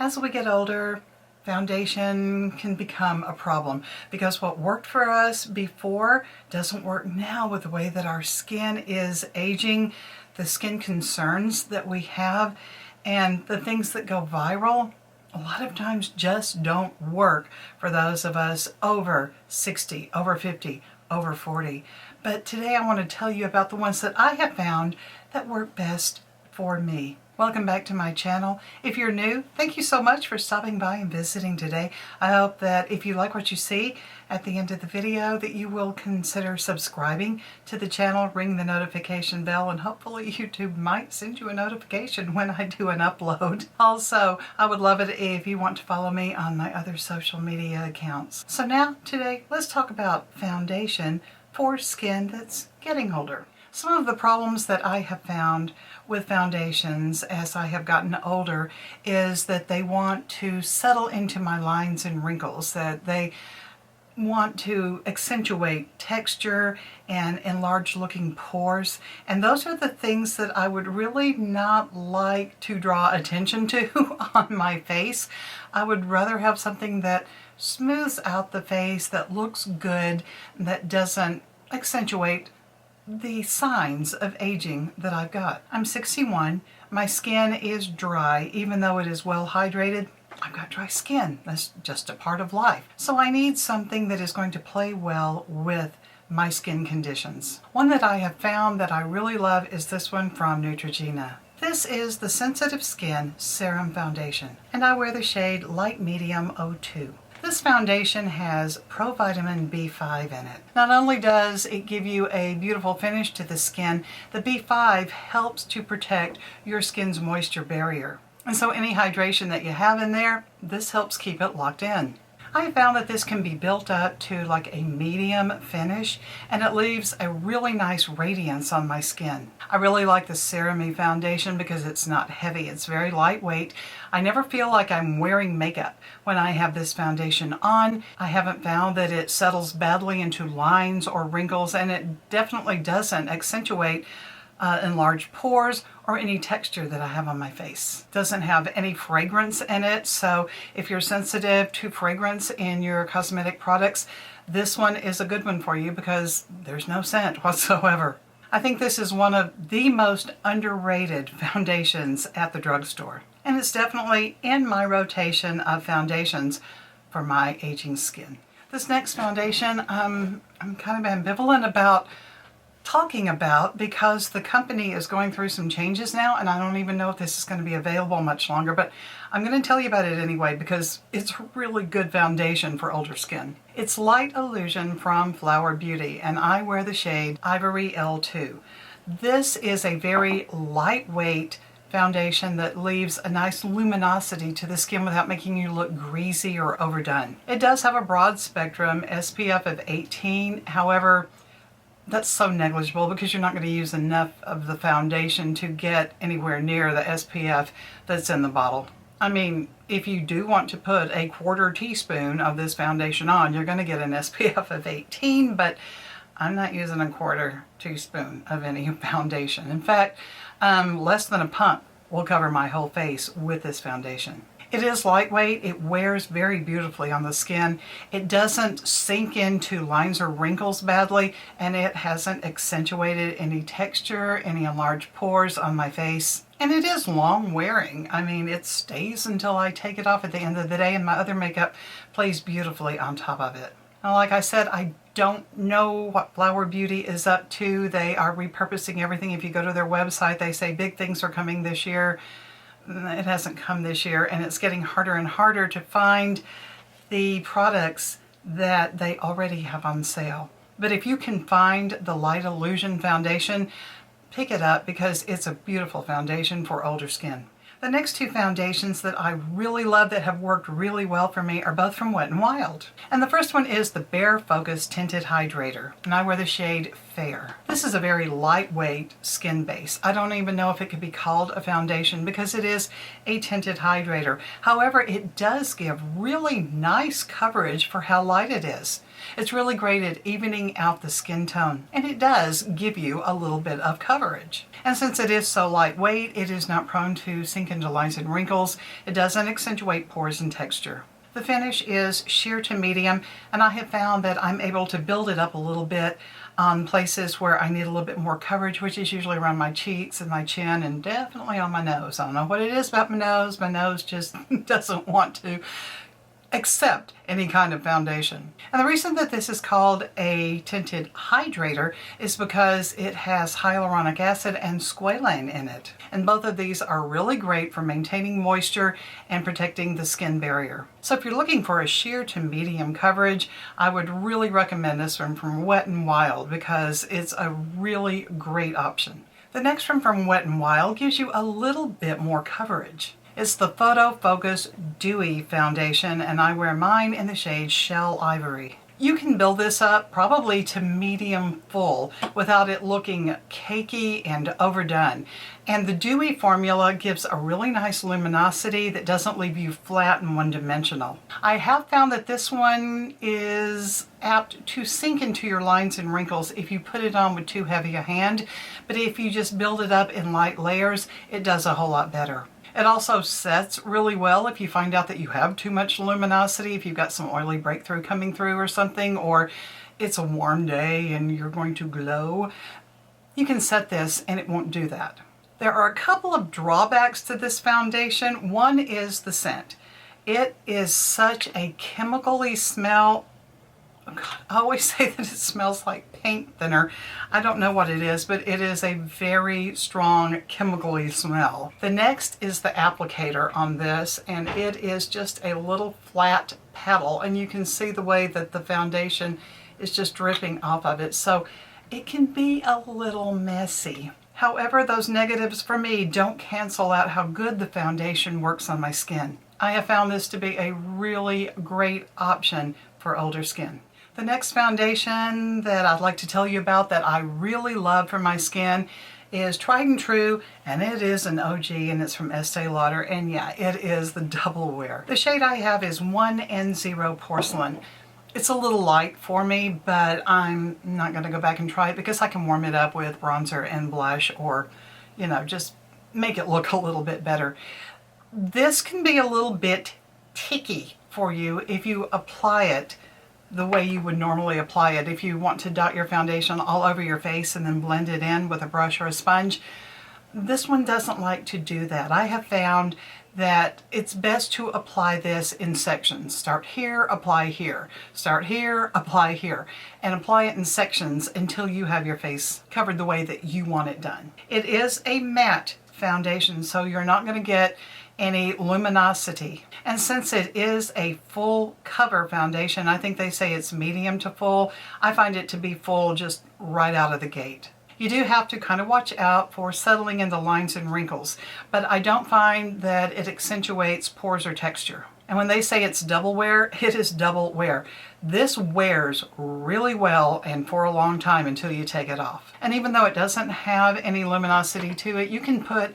As we get older, foundation can become a problem because what worked for us before doesn't work now with the way that our skin is aging, the skin concerns that we have, and the things that go viral a lot of times just don't work for those of us over 60, over 50, over 40. But today I want to tell you about the ones that I have found that work best for me. Welcome back to my channel. If you're new, thank you so much for stopping by and visiting today. I hope that if you like what you see at the end of the video that you will consider subscribing to the channel, ring the notification bell, and hopefully YouTube might send you a notification when I do an upload. Also, I would love it if you want to follow me on my other social media accounts. So now, today, let's talk about foundation for skin that's getting older. Some of the problems that I have found with foundations as I have gotten older is that they want to settle into my lines and wrinkles, that they want to accentuate texture and enlarge looking pores. And those are the things that I would really not like to draw attention to on my face. I would rather have something that smooths out the face, that looks good, that doesn't accentuate the signs of aging that I've got. I'm 61. My skin is dry. Even though it is well hydrated, I've got dry skin. That's just a part of life. So I need something that is going to play well with my skin conditions. One that I have found that I really love is this one from Neutrogena. This is the Sensitive Skin Serum Foundation, and I wear the shade Light Medium 02. This foundation has provitamin B5 in it. Not only does it give you a beautiful finish to the skin, the B5 helps to protect your skin's moisture barrier. And so any hydration that you have in there, this helps keep it locked in. I found that this can be built up to like a medium finish, and it leaves a really nice radiance on my skin. I really like the Serum-y foundation because it's not heavy, it's very lightweight. I never feel like I'm wearing makeup when I have this foundation on. I haven't found that it settles badly into lines or wrinkles, and it definitely doesn't accentuate enlarged pores or any texture that I have on my face. Doesn't have any fragrance in it, so if you're sensitive to fragrance in your cosmetic products, this one is a good one for you because there's no scent whatsoever. I think this is one of the most underrated foundations at the drugstore, and it's definitely in my rotation of foundations for my aging skin. This next foundation I'm kind of ambivalent about talking about because the company is going through some changes now, and I don't even know if this is going to be available much longer, but I'm going to tell you about it anyway because it's a really good foundation for older skin. It's Light Illusion from Flower Beauty, and I wear the shade Ivory L2. This is a very lightweight foundation that leaves a nice luminosity to the skin without making you look greasy or overdone. It does have a broad spectrum SPF of 18, however, that's so negligible because you're not going to use enough of the foundation to get anywhere near the SPF that's in the bottle. I mean, if you do want to put a 1/4 teaspoon of this foundation on, you're going to get an SPF of 18, but I'm not using a 1/4 teaspoon of any foundation. In fact, less than a pump will cover my whole face with this foundation. It is lightweight, it wears very beautifully on the skin, it doesn't sink into lines or wrinkles badly, and it hasn't accentuated any texture, any enlarged pores on my face. And it is long wearing. I mean, it stays until I take it off at the end of the day, and my other makeup plays beautifully on top of it. Now, like I said, I don't know what Flower Beauty is up to. They are repurposing everything. If you go to their website, they say big things are coming this year. It hasn't come this year, and it's getting harder and harder to find the products that they already have on sale. But if you can find the Light Illusion foundation, pick it up because it's a beautiful foundation for older skin. The next two foundations that I really love that have worked really well for me are both from Wet n Wild. And the first one is the Bare Focus Tinted Hydrator, and I wear the shade Fair. This is a very lightweight skin base. I don't even know if it could be called a foundation because it is a tinted hydrator. However, it does give really nice coverage for how light it is. It's really great at evening out the skin tone, and it does give you a little bit of coverage. And since it is so lightweight, it is not prone to sink into lines and wrinkles. It doesn't accentuate pores and texture. The finish is sheer to medium, and I have found that I'm able to build it up a little bit on places where I need a little bit more coverage, which is usually around my cheeks and my chin, and definitely on my nose. I don't know what it is about my nose. My nose just doesn't want to accept any kind of foundation. And the reason that this is called a tinted hydrator is because it has hyaluronic acid and squalane in it. And both of these are really great for maintaining moisture and protecting the skin barrier. So if you're looking for a sheer to medium coverage, I would really recommend this one from Wet n Wild because it's a really great option. The next one from Wet n Wild gives you a little bit more coverage. It's the Photo Focus Dewy foundation, and I wear mine in the shade Shell Ivory. You can build this up probably to medium full without it looking cakey and overdone. And the Dewy formula gives a really nice luminosity that doesn't leave you flat and one-dimensional. I have found that this one is apt to sink into your lines and wrinkles if you put it on with too heavy a hand, but if you just build it up in light layers, it does a whole lot better. It also sets really well if you find out that you have too much luminosity, if you've got some oily breakthrough coming through or something, or it's a warm day and you're going to glow. You can set this and it won't do that. There are a couple of drawbacks to this foundation. One is the scent. It is such a chemically smell. I always say that it smells like paint thinner. I don't know what it is, but it is a very strong chemically smell. The next is the applicator on this, and it is just a little flat petal, and you can see the way that the foundation is just dripping off of it, so it can be a little messy. However, those negatives for me don't cancel out how good the foundation works on my skin. I have found this to be a really great option for older skin. The next foundation that I'd like to tell you about that I really love for my skin is tried and true, and it is an OG, and it's from Este Lauder, and yeah, it is the Double Wear. The shade I have is 1N0 Porcelain. It's a little light for me, but I'm not going to go back and try it because I can warm it up with bronzer and blush, or, you know, just make it look a little bit better. This can be a little bit ticky for you if you apply it the way you would normally apply it. If you want to dot your foundation all over your face and then blend it in with a brush or a sponge, this one doesn't like to do that. I have found that it's best to apply this in sections. Start here, apply here. Start here, apply here. And apply it in sections until you have your face covered the way that you want it done. It is a matte foundation, so you're not going to get any luminosity. And since it is a full cover foundation, I think they say it's medium to full. I find it to be full just right out of the gate. You do have to kind of watch out for settling into lines and wrinkles, but I don't find that it accentuates pores or texture. And when they say it's double wear, it is double wear. This wears really well and for a long time until you take it off. And even though it doesn't have any luminosity to it, you can put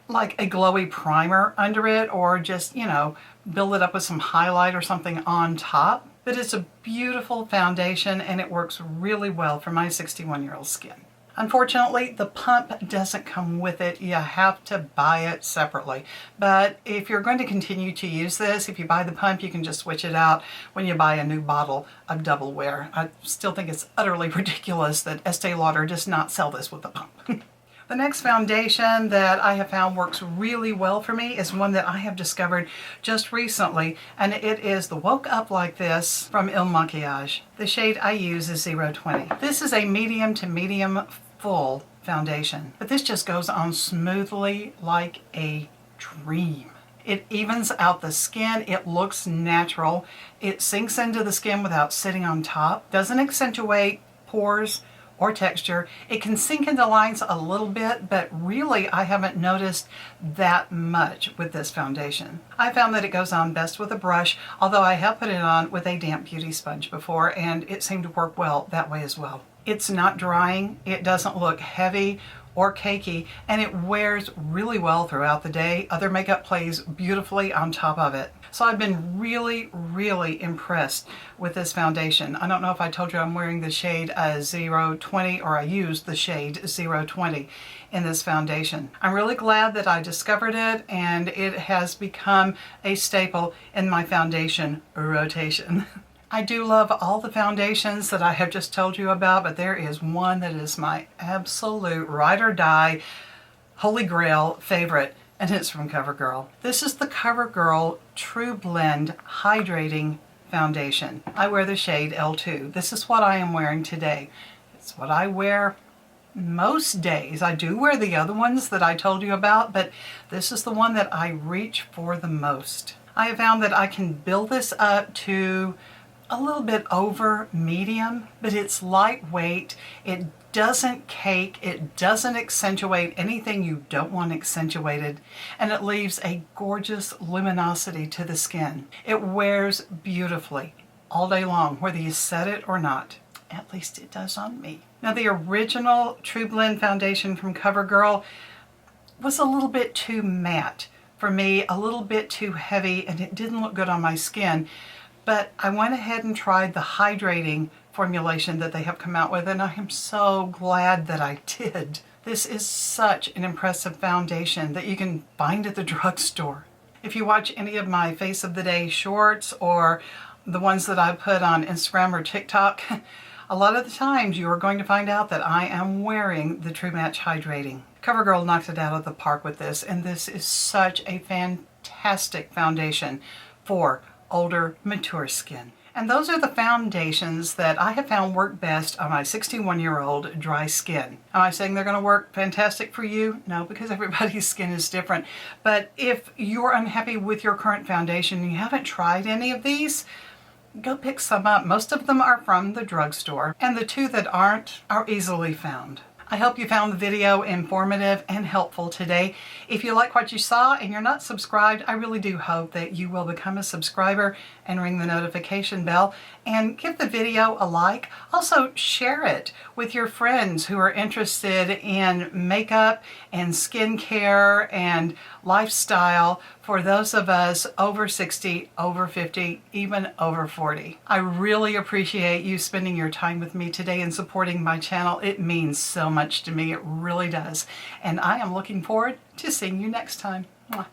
like a glowy primer under it, or just, you know, build it up with some highlight or something on top. But it's a beautiful foundation and it works really well for my 61-year-old skin. Unfortunately, the pump doesn't come with it. You have to buy it separately. But if you're going to continue to use this, if you buy the pump, you can just switch it out when you buy a new bottle of Double Wear. I still think it's utterly ridiculous that Este Lauder does not sell this with the pump. The next foundation that I have found works really well for me is one that I have discovered just recently, and it is the Woke Up Like This from monkeyage. The shade I use is 020. This is a medium to medium full foundation, but this just goes on smoothly like a dream. It evens out the skin, it looks natural, it sinks into the skin without sitting on top, doesn't accentuate pores or texture. It can sink into lines a little bit, but really I haven't noticed that much with this foundation. I found that it goes on best with a brush, although I have put it on with a damp beauty sponge before, and it seemed to work well that way as well. It's not drying, it doesn't look heavy or cakey, and it wears really well throughout the day. Other makeup plays beautifully on top of it. So I've been really, really impressed with this foundation. I don't know if I told you I'm wearing the shade 020, or I used the shade 020 in this foundation. I'm really glad that I discovered it, and it has become a staple in my foundation rotation. I do love all the foundations that I have just told you about, but there is one that is my absolute ride or die, holy grail favorite, and it's from Covergirl. This is the Covergirl True Blend Hydrating Foundation. I wear the shade L2. This is what I am wearing today. It's what I wear most days. I do wear the other ones that I told you about, but this is the one that I reach for the most. I have found that I can build this up to a little bit over medium, but it's lightweight. It doesn't cake, it doesn't accentuate anything you don't want accentuated, and it leaves a gorgeous luminosity to the skin. It wears beautifully all day long, whether you set it or not. At least it does on me. Now, the original True Blend foundation from Covergirl was a little bit too matte for me, a little bit too heavy, and it didn't look good on my skin. But I went ahead and tried the hydrating formulation that they have come out with, and I am so glad that I did. This is such an impressive foundation that you can find at the drugstore. If you watch any of my Face of the Day shorts, or the ones that I put on Instagram or TikTok, a lot of the times you are going to find out that I am wearing the True Match Hydrating. Covergirl knocked it out of the park with this, and this is such a fantastic foundation for older, mature skin. And those are the foundations that I have found work best on my 61-year-old dry skin. Am I saying they're going to work fantastic for you? No, because everybody's skin is different. But if you're unhappy with your current foundation and you haven't tried any of these, go pick some up. Most of them are from the drugstore, and the two that aren't are easily found. I hope you found the video informative and helpful today. If you like what you saw and you're not subscribed, I really do hope that you will become a subscriber and ring the notification bell and give the video a like. Also, share it with your friends who are interested in makeup and skincare and lifestyle for those of us over 60, over 50, even over 40. I really appreciate you spending your time with me today and supporting my channel. It means so much to me. It really does. And I am looking forward to seeing you next time. Mwah.